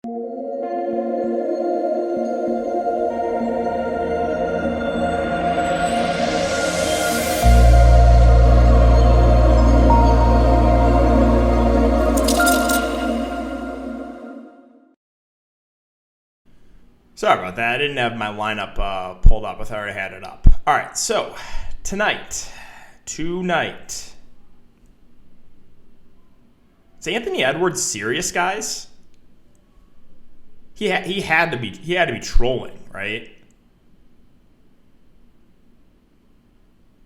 Sorry about that. I didn't have my lineup pulled up. I thought I had it up. All right, so tonight. Is Anthony Edwards serious, guys? He had to be trolling, right?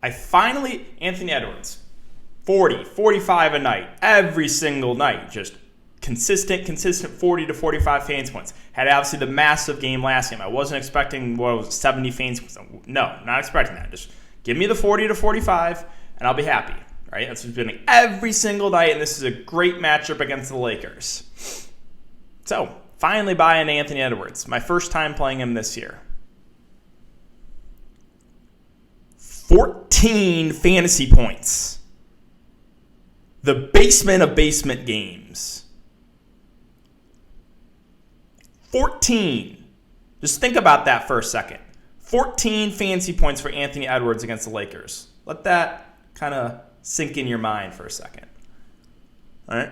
Anthony Edwards, 40, 45 a night, every single night, just consistent 40 to 45 fantasy points. Had obviously the massive game last game. I wasn't expecting 70 fantasy points. No, not expecting that. Just give me the 40 to 45, and I'll be happy. Right? That's what's been every single night, and this is a great matchup against the Lakers. So, finally buying Anthony Edwards. My first time playing him this year. 14 fantasy points. The basement of basement games. 14. Just think about that for a second. 14 fantasy points for Anthony Edwards against the Lakers. Let that kind of sink in your mind for a second. All right?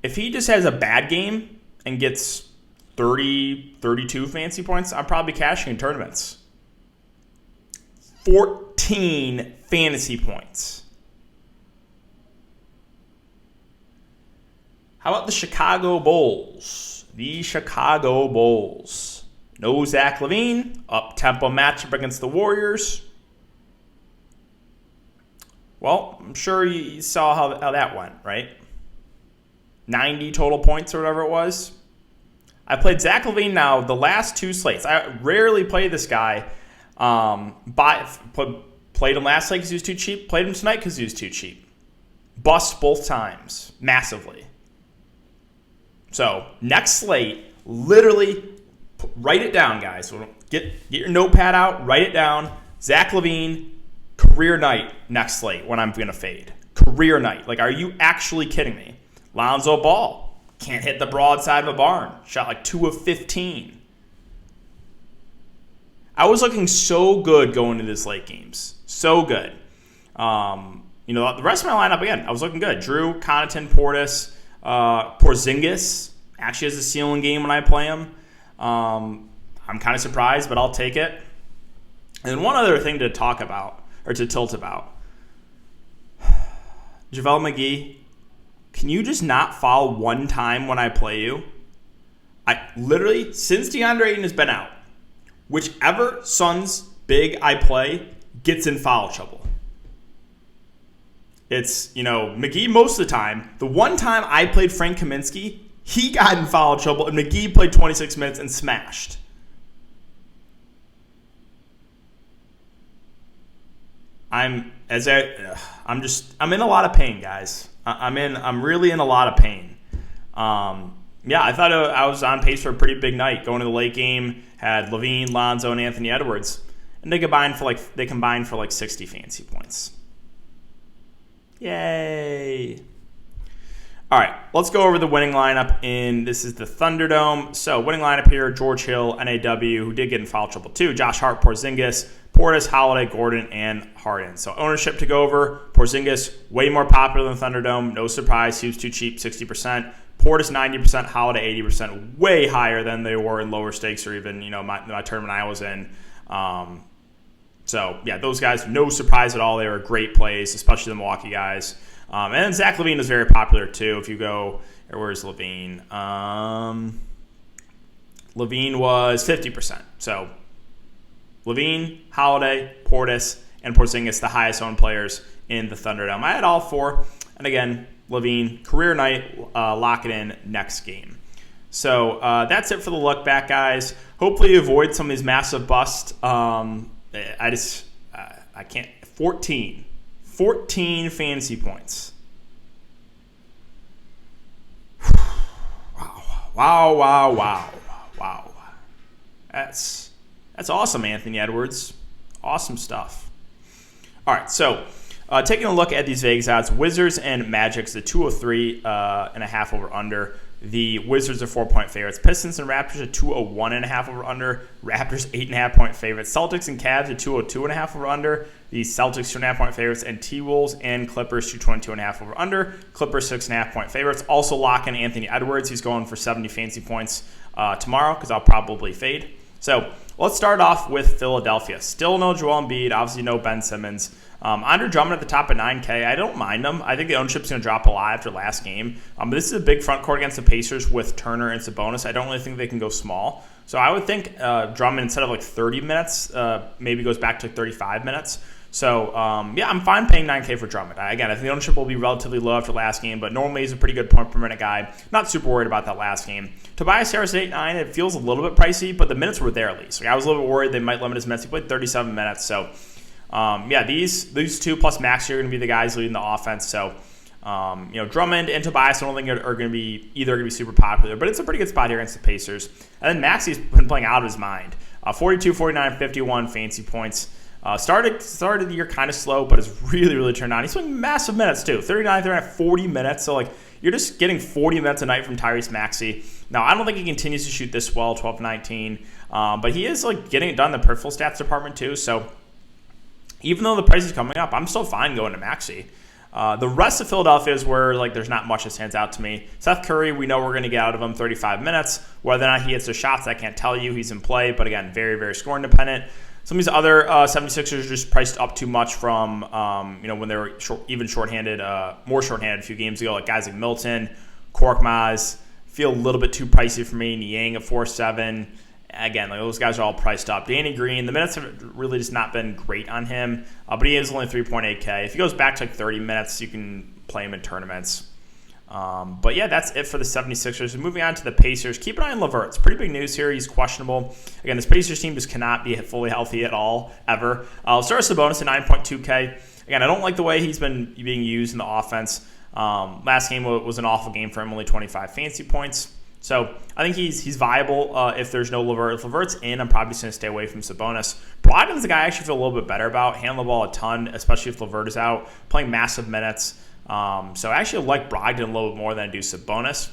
If he just has a bad game and gets 30, 32 fantasy points, I'm probably cashing in tournaments. 14 fantasy points. How about the Chicago Bulls? The Chicago Bulls. No Zach LaVine. Up-tempo matchup against the Warriors. Well, I'm sure you saw how that went, right? 90 total points or whatever it was. I played Zach LaVine now the last two slates. I rarely play this guy. Played him last slate because he was too cheap. Played him tonight because he was too cheap. Bust both times. Massively. So, next slate, literally, write it down, guys. Get your notepad out, write it down. Zach LaVine, career night next slate when I'm going to fade. Career night. Like, are you actually kidding me? Lonzo Ball, can't hit the broadside of a barn. Shot like 2 of 15. I was looking so good going into this late games. So good. The rest of my lineup, again, I was looking good. Drew, Connaughton, Portis, Porzingis actually has a ceiling game when I play him. I'm kind of surprised, but I'll take it. And one other thing to talk about, or to tilt about. JaVale McGee, can you just not foul one time when I play you? I literally, since DeAndre Ayton has been out, whichever Suns big I play gets in foul trouble. It's, McGee most of the time. The one time I played Frank Kaminsky, he got in foul trouble, and McGee played 26 minutes and smashed. I'm in a lot of pain, guys. I'm really in a lot of pain. I thought I was on pace for a pretty big night. Going to the late game, had LaVine, Lonzo, and Anthony Edwards, and they combined for like 60 fantasy points. Yay! All right, let's go over the winning lineup. This is the Thunderdome. So winning lineup here: George Hill, NAW, who did get in foul trouble too. Josh Hart, Porzingis, Portis, Holiday, Gordon, and Harden. So ownership to go over. Porzingis, way more popular than Thunderdome. No surprise, he was too cheap, 60%. Portis, 90%. Holiday, 80%. Way higher than they were in lower stakes or even, my tournament I was in. Those guys, no surprise at all. They were great plays, especially the Milwaukee guys. And then Zach LaVine is very popular too. If you go, where's LaVine? LaVine was 50%. So LaVine, Holiday, Portis, and Porzingis, the highest owned players in the Thunderdome. I had all four. And again, LaVine, career night, lock it in next game. So that's it for the look back, guys. Hopefully you avoid some of these massive busts. I can't. 14 fantasy points. Wow. That's awesome, Anthony Edwards. Awesome stuff. All right, so taking a look at these Vegas odds, Wizards and Magic's the 203.5 over under. The Wizards are 4-point favorites. Pistons and Raptors are 201.5 over under. Raptors 8.5-point favorites. Celtics and Cavs are 202.5 over under. The Celtics 2.5-point favorites, and T-Wolves and Clippers 222.5 over under. Clippers 6.5-point favorites. Also lock in Anthony Edwards. He's going for 70 fancy points tomorrow because I'll probably fade. So let's start off with Philadelphia. Still no Joel Embiid. Obviously no Ben Simmons. Andre Drummond at the top of 9K. I don't mind him. I think the ownership's going to drop a lot after last game. But this is a big front court against the Pacers with Turner and Sabonis. I don't really think they can go small. So I would think Drummond, instead of like 30 minutes, maybe goes back to 35 minutes. So, yeah, I'm fine paying 9K for Drummond. Again, I think the ownership will be relatively low after last game, but normally he's a pretty good point per minute guy. Not super worried about that last game. Tobias Harris at 8.9, it feels a little bit pricey, but the minutes were there at least. Like, I was a little bit worried they might limit his minutes. He played 37 minutes. So, yeah, these two plus Maxey are going to be the guys leading the offense. So, Drummond and Tobias I don't think are going to be super popular, but it's a pretty good spot here against the Pacers. And then Maxey's been playing out of his mind. 42, 49, 51 fancy points. Started the year kind of slow, but has really turned on. He's playing massive minutes too. 39, 40 minutes. So like you're just getting 40 minutes a night from Tyrese Maxey. Now I don't think he continues to shoot this well, 12-19, but he is like getting it done in the peripheral stats department too. So even though the price is coming up, I'm still fine going to Maxey. The rest of Philadelphia is where like there's not much that stands out to me. Seth Curry, we know we're going to get out of him 35 minutes. Whether or not he hits the shots, I can't tell you. He's in play, but again, very scoring dependent. Some of these other 76ers just priced up too much from, when they were shorthanded, more shorthanded a few games ago, like guys like Milton, Korkmaz, feel a little bit too pricey for me. Niang at 4.7. Again, like those guys are all priced up. Danny Green, the minutes have really just not been great on him, but he is only 3.8K. If he goes back to like 30 minutes, you can play him in tournaments. But yeah, that's it for the 76ers. Moving on to the Pacers. Keep an eye on LeVert. It's pretty big news here. He's questionable. Again, this Pacers team just cannot be fully healthy at all, ever. I'll start with Sabonis at 9.2K. Again, I don't like the way he's been being used in the offense. Last game was an awful game for him, only 25 fancy points. So I think he's viable if there's no LeVert. If LeVert's in, I'm probably just going to stay away from Sabonis. Brogdon's the guy I actually feel a little bit better about. Handle the ball a ton, especially if LeVert is out, playing massive minutes. So I actually like Brogdon a little bit more than I do Sabonis.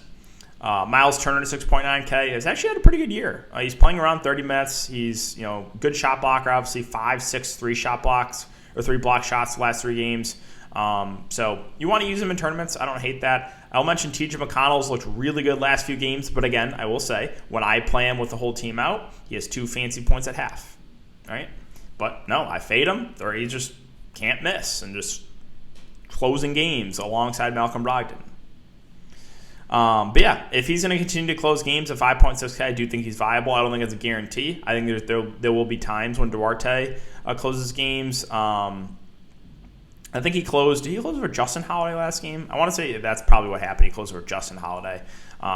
Miles Turner at 6.9K has actually had a pretty good year. He's playing around 30 minutes. He's good shot blocker, obviously 5, 6, 3 shot blocks or 3 block shots the last 3 games. So you want to use him in tournaments. I don't hate that. I'll mention TJ McConnell's looked really good last few games, but again, I will say when I play him with the whole team out, he has 2 fancy points at half. All right, but no, I fade him, or he just can't miss and just closing games alongside Malcolm Brogdon. But yeah, if he's going to continue to close games at 5.6K, I do think he's viable. I don't think it's a guarantee. I think there will be times when Duarte closes games. I think he closed for Justin Holiday last game. I want to say that's probably what happened. He closed for Justin Holiday, who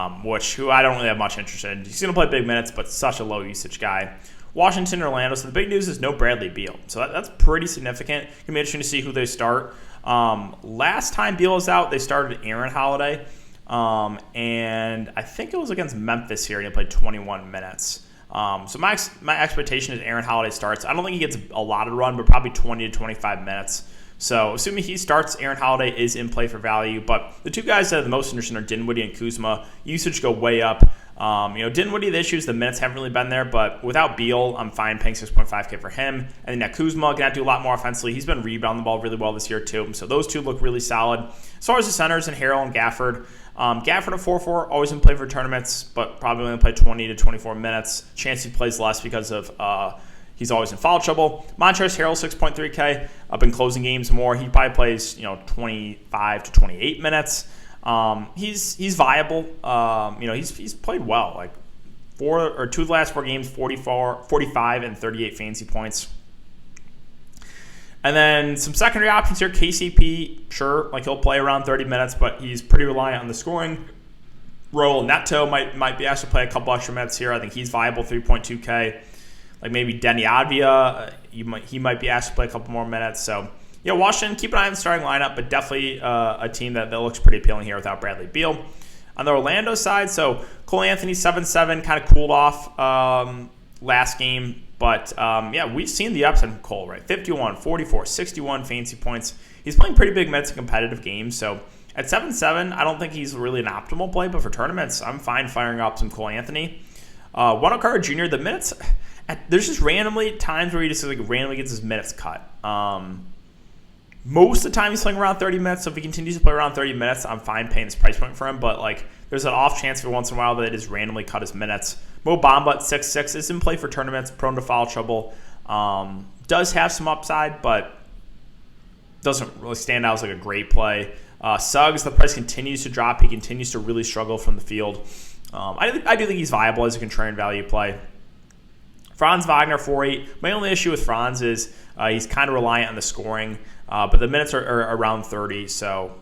I don't really have much interest in. He's going to play big minutes, but such a low usage guy. Washington, Orlando. So the big news is no Bradley Beal. So that's pretty significant. It's going to be interesting to see who they start. Last time Beal was out, they started Aaron Holiday. And I think it was against Memphis here, and he played 21 minutes. So my expectation is Aaron Holiday starts. I don't think he gets a lot of run, but probably 20 to 25 minutes. So assuming he starts, Aaron Holiday is in play for value. But the two guys that are the most interesting are Dinwiddie and Kuzma. Usage go way up. Dinwiddie, the issue is the minutes haven't really been there, but without Beal, I'm fine paying 6.5K for him. And then Kuzma can do a lot more offensively. He's been rebounding the ball really well this year too. So those two look really solid. As far as the centers and Harrell and Gafford, Gafford at 4.4, always in play for tournaments, but probably only play 20 to 24 minutes. Chance he plays less because of he's always in foul trouble. Montrezl Harrell, 6.3K, up in closing games more. He probably plays 25 to 28 minutes. He's viable. He's played well. Like 2 of the last 4 games, 45 and 38 fancy points. And then some secondary options here. KCP, sure, like he'll play around 30 minutes, but he's pretty reliant on the scoring role. Neto might be asked to play a couple extra minutes here. I think he's viable, 3.2K. Like maybe Denny Advia, he might be asked to play a couple more minutes. So yeah, Washington, keep an eye on the starting lineup, but definitely a team that looks pretty appealing here without Bradley Beal. On the Orlando side, so Cole Anthony, 7.7, kind of cooled off last game. But, we've seen the upside from Cole, right? 51, 44, 61 fancy points. He's playing pretty big minutes in competitive games. So At 7-7, I don't think he's really an optimal play, but for tournaments, I'm fine firing up some Cole Anthony. Wendell Carter Jr., the minutes, there's just randomly times where he just like randomly gets his minutes cut. Most of the time he's playing around 30 minutes, so if he continues to play around 30 minutes, I'm fine paying this price point for him, but like there's an off chance for once in a while that it just randomly cut his minutes. Mo Bamba at 6-6 is in play for tournaments, prone to foul trouble. Does have some upside, but doesn't really stand out as like a great play. Suggs, the price continues to drop. He continues to really struggle from the field. I do think he's viable as a contrarian value play. Franz Wagner, 4-8. My only issue with Franz is he's kind of reliant on the scoring, but the minutes are around 30. So,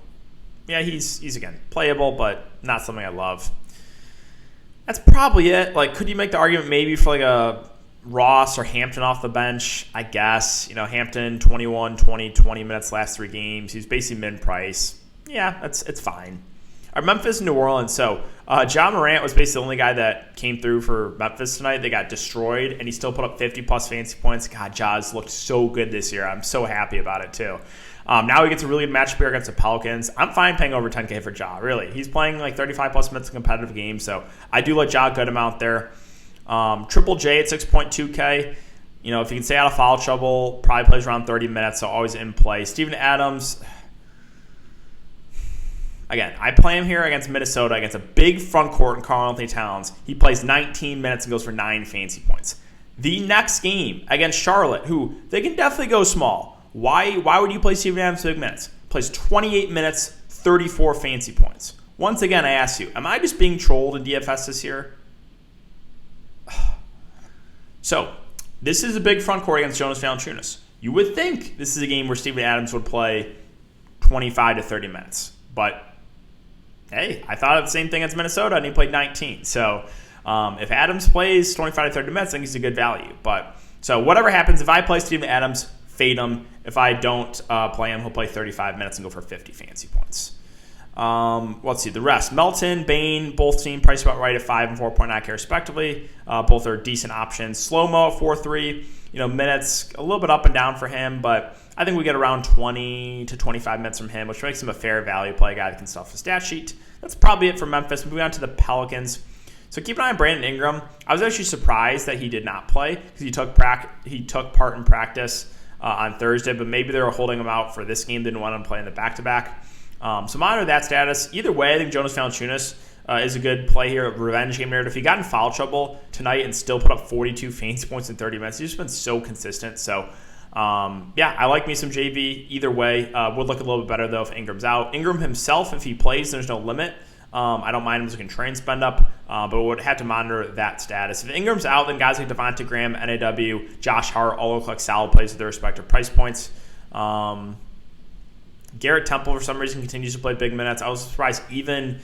yeah, he's again, playable, but not something I love. That's probably it. Like, could you make the argument maybe for like a Ross or Hampton off the bench? I guess. Hampton, 21, 20 minutes last 3 games. He's basically mid-price. Yeah, it's fine. Our Memphis and New Orleans. So, John Morant was basically the only guy that came through for Memphis tonight. They got destroyed, and he still put up 50-plus fantasy points. God, Ja's looked so good this year. I'm so happy about it, too. Now he gets a really good matchup here against the Pelicans. I'm fine paying over 10K for Ja, really. He's playing like 35-plus minutes in competitive games, so I do like Ja a good amount there. Triple J at 6.2K. If he can stay out of foul trouble, probably plays around 30 minutes, so always in play. Steven Adams, again, I play him here against Minnesota, against a big front court in Karl Anthony Towns. He plays 19 minutes and goes for 9 fantasy points. The next game against Charlotte, who they can definitely go small. Why would you play Steven Adams big minutes? Plays 28 minutes, 34 fantasy points. Once again, I ask you, am I just being trolled in DFS this year? So, this is a big front court against Jonas Valanciunas. You would think this is a game where Steven Adams would play 25 to 30 minutes. But, hey, I thought of the same thing as Minnesota, and he played 19. So, if Adams plays 25 to 30 minutes, I think he's a good value. So, whatever happens, if I play Steven Adams, fade him. If I don't play him, he'll play 35 minutes and go for 50 fantasy points. Let's see the rest. Melton, Bain, both team priced about right at 5 and 4.9K respectively. Both are decent options. Slow-mo at 4.3. Minutes a little bit up and down for him, but I think we get around 20 to 25 minutes from him, which makes him a fair value play, a guy that can stuff the stat sheet. That's probably it for Memphis. Moving on to the Pelicans. So keep an eye on Brandon Ingram. I was actually surprised that he did not play because he took part in practice on Thursday, but maybe they were holding him out for this game, didn't want him to play in the back-to-back. So monitor that status. Either way, I think Jonas Valanciunas is a good play here, a revenge game narrative. If he got in foul trouble tonight and still put up 42 fantasy points in 30 minutes, he's just been so consistent. So, I like me some JV either way. Would look a little bit better, though, if Ingram's out. Ingram himself, if he plays, there's no limit. I don't mind him as a contrarian spend up, but would have to monitor that status. If Ingram's out, then guys like Devontae Graham, NAW, Josh Hart all look like solid plays at their respective price points. Garrett Temple, for some reason, continues to play big minutes. I was surprised even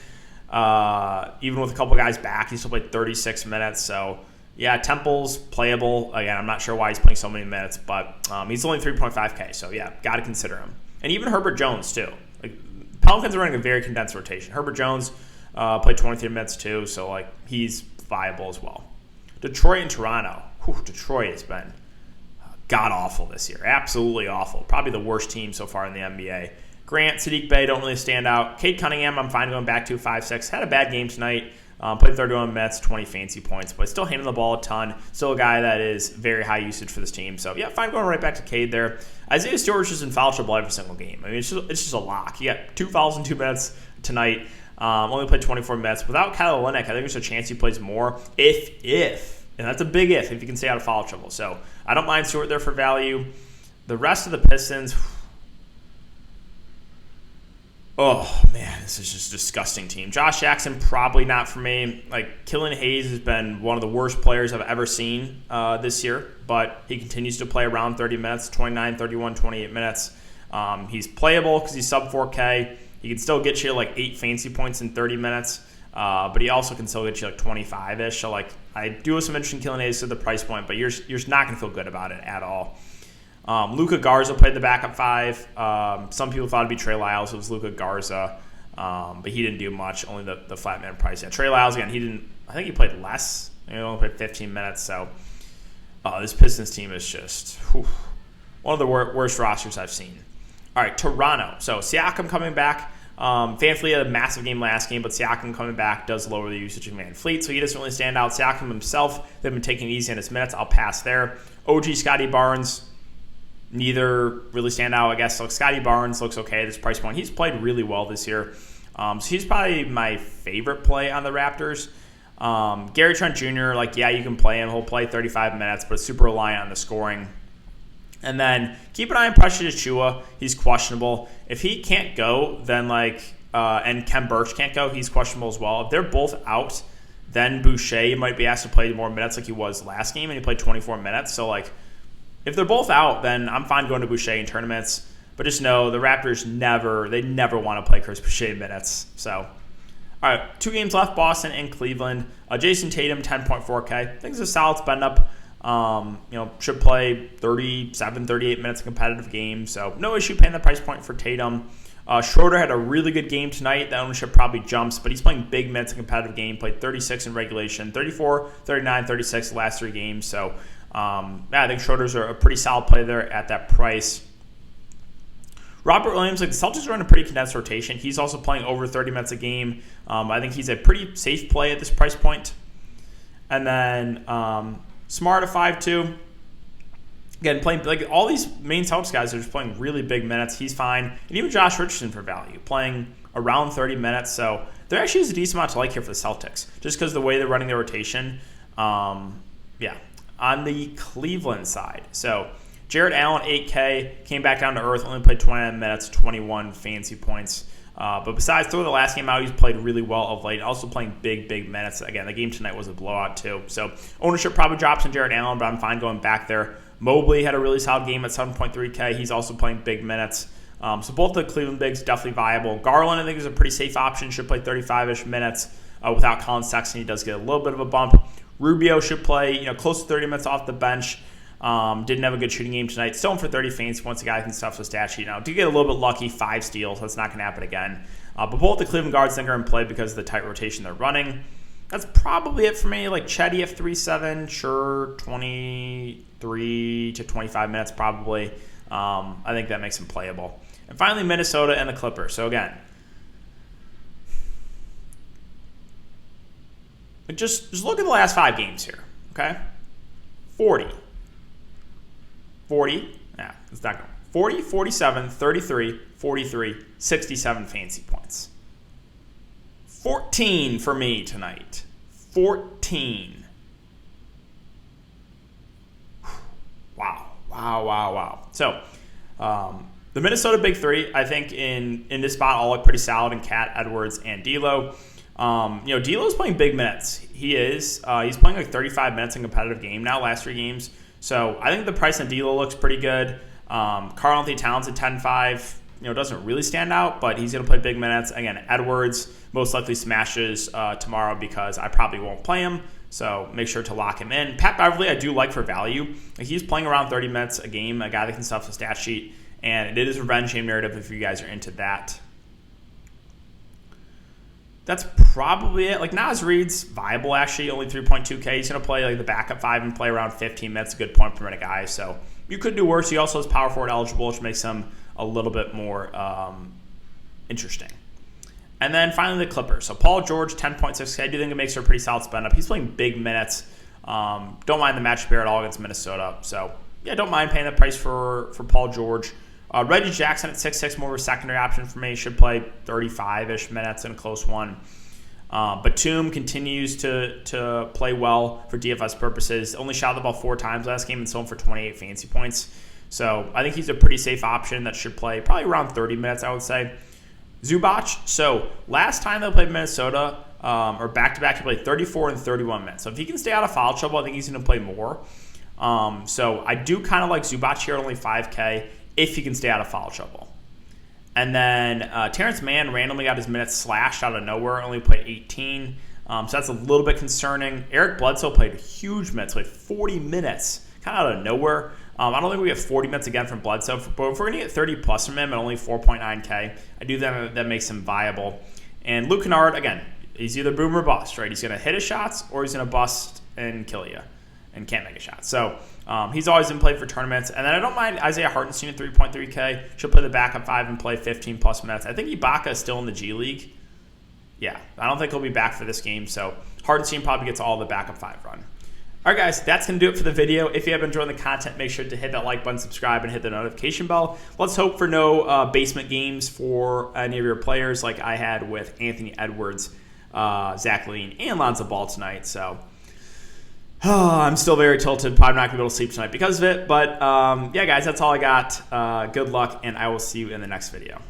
with a couple guys back, he still played 36 minutes. So, yeah, Temple's playable. Again, I'm not sure why he's playing so many minutes, but he's only 3.5K. So, yeah, got to consider him. And even Herbert Jones, too. Pelicans are running a very condensed rotation. Herbert Jones played 23 minutes, too. So, he's viable as well. Detroit and Toronto. Detroit has been god-awful this year. Absolutely awful. Probably the worst team so far in the NBA. Grant, Sadiq Bey don't really stand out. Cade Cunningham, I'm fine going back to 5-6. Had a bad game tonight. Played 31 minutes, 20 fancy points, but still handling the ball a ton. Still a guy that is very high usage for this team. So, yeah, fine going right back to Cade there. Isaiah Stewart's just in foul trouble every single game. I mean, it's just a lock. He got 2 fouls in 2 minutes tonight. Only played 24 minutes. Without Kyle Olynyk, I think there's a chance he plays more. And that's a big if he can stay out of foul trouble. So I don't mind Stewart there for value. The rest of the Pistons, oh, man, this is just a disgusting team. Josh Jackson, probably not for me. Killian Hayes has been one of the worst players I've ever seen this year, but he continues to play around 30 minutes, 29, 31, 28 minutes. He's playable because he's sub 4K. He can still get you 8 fancy points in 30 minutes. But he also can still get you 25-ish. So I do have some interest in Killian Hayes at the price point, but you're not going to feel good about it at all. Luca Garza played the backup 5. Some people thought it'd be Trey Lyles. It was Luca Garza, but he didn't do much. Only the flat man price. Yeah, Trey Lyles again. I think he played less. He only played 15 minutes. So this Pistons team is just one of the worst rosters I've seen. All right, Toronto. So Siakam coming back. Fanfleet had a massive game last game, but Siakam coming back does lower the usage of Van Fleet, so he doesn't really stand out. Siakam himself, they've been taking it easy in his minutes. I'll pass there. OG Scotty Barnes, neither really stand out, I guess. So Scotty Barnes looks okay at this price point. He's played really well this year. So he's probably my favorite play on the Raptors. Gary Trent Jr., you can play him. He'll play 35 minutes, but super reliant on the scoring. And then keep an eye on Precious Achiuwa. He's questionable. If he can't go, then and Kem Birch can't go, he's questionable as well. If they're both out, then Boucher might be asked to play more minutes like he was last game, and he played 24 minutes. So, if they're both out, then I'm fine going to Boucher in tournaments. But just know the Raptors never want to play Chris Boucher minutes. So, all right, 2 games left, Boston and Cleveland. Jason Tatum, 10.4K. I think it's a solid spend up. Should play 37, 38 minutes of competitive game. So no issue paying the price point for Tatum. Schroeder had a really good game tonight. The ownership probably jumps, but he's playing big minutes in competitive game. Played 36 in regulation, 34, 39, 36 the last 3 games. So I think Schroeder's a pretty solid play there at that price. Robert Williams, the Celtics are in a pretty condensed rotation. He's also playing over 30 minutes a game. I think he's a pretty safe play at this price point. And then Smart at 5'2". Again, playing all these main Celtics guys are just playing really big minutes. He's fine. And even Josh Richardson for value, playing around 30 minutes. So there actually is a decent amount to like here for the Celtics, just because the way they're running their rotation. On the Cleveland side. So Jarrett Allen, 8K, came back down to earth, only played 29 minutes, 21 fancy points. But besides throwing the last game out, he's played really well of late. Also playing big minutes. Again, the game tonight was a blowout too. So ownership probably drops on Jarrett Allen, but I'm fine going back there. Mobley had a really solid game at 7.3K. He's also playing big minutes. So both the Cleveland bigs definitely viable. Garland, I think, is a pretty safe option. Should play 35-ish minutes without Colin Sexton. He does get a little bit of a bump. Rubio should play close to 30 minutes off the bench. Didn't have a good shooting game tonight. Still in for 30 fancy once the guy can stuff the stat sheet. Now, do get a little bit lucky, 5 steals. That's not going to happen again. But both the Cleveland guards think are in play because of the tight rotation they're running. That's probably it for me. Chetty at 3.7, sure, 23 to 25 minutes probably. I think that makes him playable. And finally, Minnesota and the Clippers. So again, just look at the last 5 games here, okay? 40, yeah, it's not going. 40, 47, 33, 43, 67 fancy points. 14 for me tonight. 14. Wow. So, the Minnesota Big Three, I think in this spot all look pretty solid in Cat, Edwards, and D'Lo. D'Lo's playing big minutes. He is. He's playing 35 minutes in competitive game now, last 3 games. So I think the price on D'Lo looks pretty good. Karl-Anthony Towns at 10.5, doesn't really stand out, but he's going to play big minutes. Again, Edwards most likely smashes tomorrow because I probably won't play him. So make sure to lock him in. Pat Beverly, I do like for value. He's playing around 30 minutes a game, a guy that can stuff the stat sheet. And it is a revenge game narrative if you guys are into that. That's probably it. Naz Reid's viable, actually, only 3.2K. He's going to play the backup 5 and play around 15 minutes. A good point per minute guy. So you could do worse. He also is power forward eligible, which makes him a little bit more interesting. And then finally the Clippers. So Paul George, 10.6K. I do think it makes her a pretty solid spend up. He's playing big minutes. Don't mind the matchup here at all against Minnesota. So yeah, don't mind paying the price for Paul George. Reggie Jackson at 6.6, more of a secondary option for me. Should play 35-ish minutes in a close one. Batum continues to play well for DFS purposes. Only shot the ball 4 times last game and sold for 28 fancy points. So I think he's a pretty safe option that should play probably around 30 minutes, I would say. Zubac. So last time they played Minnesota, or back-to-back, he played 34 and 31 minutes. So if he can stay out of foul trouble, I think he's going to play more. So I do kind of like Zubac here at only 5K if he can stay out of foul trouble. And then Terrence Mann randomly got his minutes slashed out of nowhere, only played 18. So that's a little bit concerning. Eric Bledsoe played huge minutes, played 40 minutes, kind of out of nowhere. I don't think we get 40 minutes again from Bledsoe, but if we're going to get 30 plus from him at only 4.9K, I do think that makes him viable. And Luke Kennard, again, he's either boom or bust, right? He's going to hit his shots or he's going to bust and kill you. and can't make a shot. So he's always been played for tournaments. And then I don't mind Isaiah Hartenstein at 3.3K. She'll play the backup 5 and play 15-plus minutes. I think Ibaka is still in the G League. Yeah, I don't think he'll be back for this game. So Hartenstein probably gets all the backup 5 run. All right, guys, that's going to do it for the video. If you have enjoyed the content, make sure to hit that like button, subscribe, and hit the notification bell. Let's hope for no basement games for any of your players like I had with Anthony Edwards, Zach LaVine, and Lonzo Ball tonight. So I'm still very tilted. Probably not going to be able to sleep tonight because of it. But, yeah, guys, that's all I got. Good luck, and I will see you in the next video.